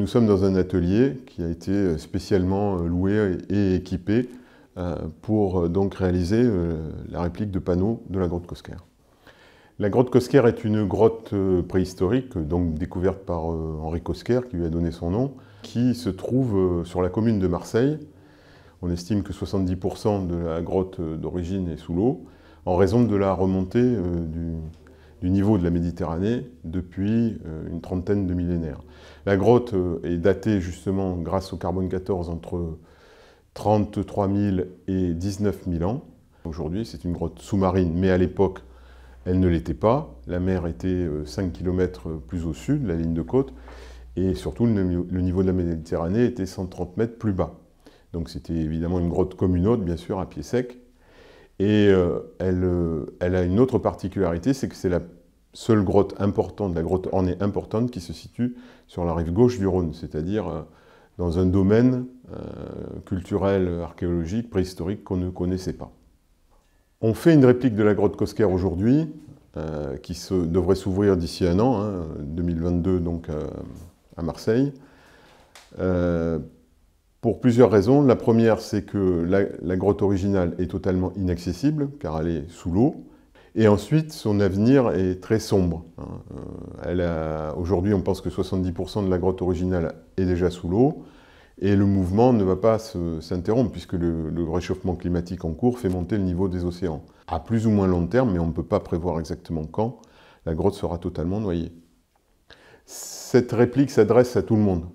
nous sommes dans un atelier qui a été spécialement loué et équipé pour donc réaliser la réplique de panneau de la grotte Cosquer. La grotte Cosquer est une grotte préhistorique, donc découverte par Henri Cosquer, qui lui a donné son nom, qui se trouve sur la commune de Marseille. On estime que 70% de la grotte d'origine est sous l'eau, en raison de la remontée du niveau de la Méditerranée depuis une trentaine de millénaires. La grotte est datée justement grâce au carbone 14 entre 33 000 et 19 000 ans. Aujourd'hui, c'est une grotte sous-marine, mais à l'époque, elle ne l'était pas. La mer était 5 km plus au sud, la ligne de côte, et surtout le niveau de la Méditerranée était 130 mètres plus bas. Donc c'était évidemment une grotte comme une autre, bien sûr, à pied sec. Et elle a une autre particularité, c'est que c'est la seule grotte importante, la grotte ornée importante, qui se situe sur la rive gauche du Rhône, c'est-à-dire dans un domaine culturel, archéologique, préhistorique qu'on ne connaissait pas. On fait une réplique de la grotte Cosquer aujourd'hui, qui devrait s'ouvrir d'ici un an, 2022 donc à Marseille. Pour plusieurs raisons. La première, c'est que la grotte originale est totalement inaccessible, car elle est sous l'eau. Et ensuite, son avenir est très sombre. Aujourd'hui, on pense que 70% de la grotte originale est déjà sous l'eau, et le mouvement ne va pas s'interrompre, puisque le réchauffement climatique en cours fait monter le niveau des océans. À plus ou moins long terme, mais on ne peut pas prévoir exactement quand, la grotte sera totalement noyée. Cette réplique s'adresse à tout le monde.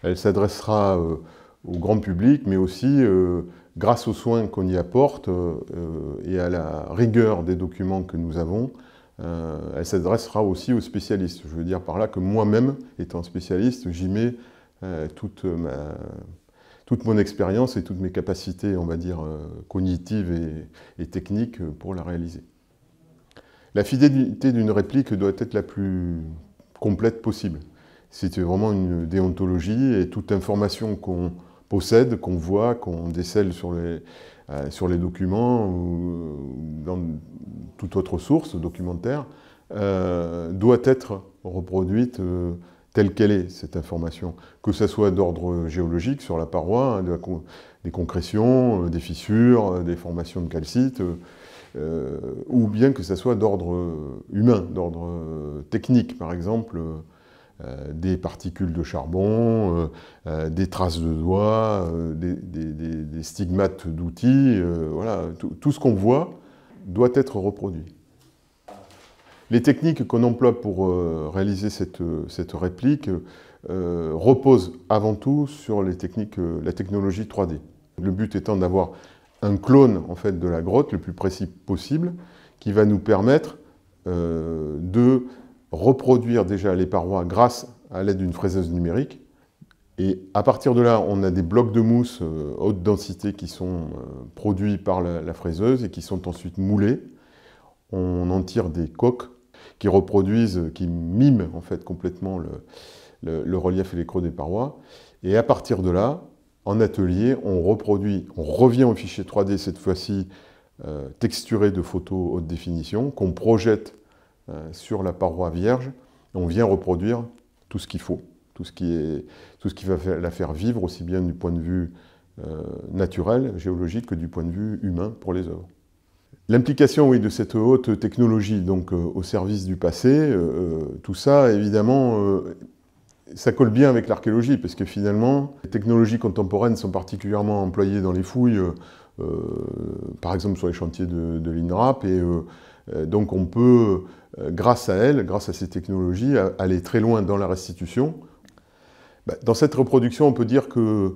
Elle s'adressera au grand public, mais aussi grâce aux soins qu'on y apporte et à la rigueur des documents que nous avons, elle s'adressera aussi aux spécialistes. Je veux dire par là que moi-même, étant spécialiste, j'y mets toute mon expérience et toutes mes capacités, on va dire, cognitives et techniques pour la réaliser. La fidélité d'une réplique doit être la plus complète possible. C'est vraiment une déontologie, et toute information qu'on possède, qu'on voit, qu'on décèle sur les documents ou dans toute autre source documentaire, doit être reproduite telle qu'elle est, cette information. Que ce soit d'ordre géologique, sur la paroi, des concrétions, des fissures, des formations de calcite, ou bien que ce soit d'ordre humain, d'ordre technique, par exemple, des particules de charbon, des traces de doigts, des stigmates d'outils, voilà, tout ce qu'on voit doit être reproduit. Les techniques qu'on emploie pour réaliser cette réplique reposent avant tout sur la technologie 3D. Le but étant d'avoir un clone en fait, de la grotte le plus précis possible, qui va nous permettre de reproduire déjà les parois grâce à l'aide d'une fraiseuse numérique. Et à partir de là, on a des blocs de mousse haute densité qui sont produits par la fraiseuse et qui sont ensuite moulés. On en tire des coques qui reproduisent, qui miment en fait complètement le relief et les creux des parois. Et à partir de là, en atelier, on revient au fichier 3D cette fois-ci texturé de photos haute définition, qu'on projette sur la paroi vierge, on vient reproduire tout ce qu'il faut, tout ce qui va la faire vivre, aussi bien du point de vue naturel, géologique, que du point de vue humain pour les œuvres. L'implication, oui, de cette haute technologie donc, au service du passé, tout ça, évidemment, ça colle bien avec l'archéologie, parce que finalement, les technologies contemporaines sont particulièrement employées dans les fouilles, par exemple sur les chantiers de l'INRAP, et donc on peut, grâce à elles, grâce à ces technologies, aller très loin dans la restitution. Dans cette reproduction, on peut dire que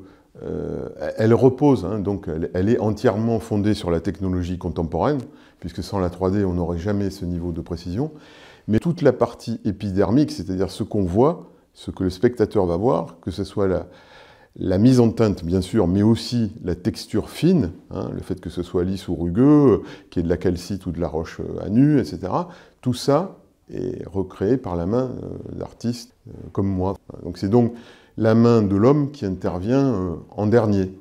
elle repose, donc elle est entièrement fondée sur la technologie contemporaine, puisque sans la 3D, on n'aurait jamais ce niveau de précision. Mais toute la partie épidermique, c'est-à-dire ce qu'on voit, ce que le spectateur va voir, que ce soit la mise en teinte, bien sûr, mais aussi la texture fine, le fait que ce soit lisse ou rugueux, qu'il y ait de la calcite ou de la roche à nu, etc. Tout ça est recréé par la main d'artistes comme moi. Donc c'est donc la main de l'homme qui intervient en dernier.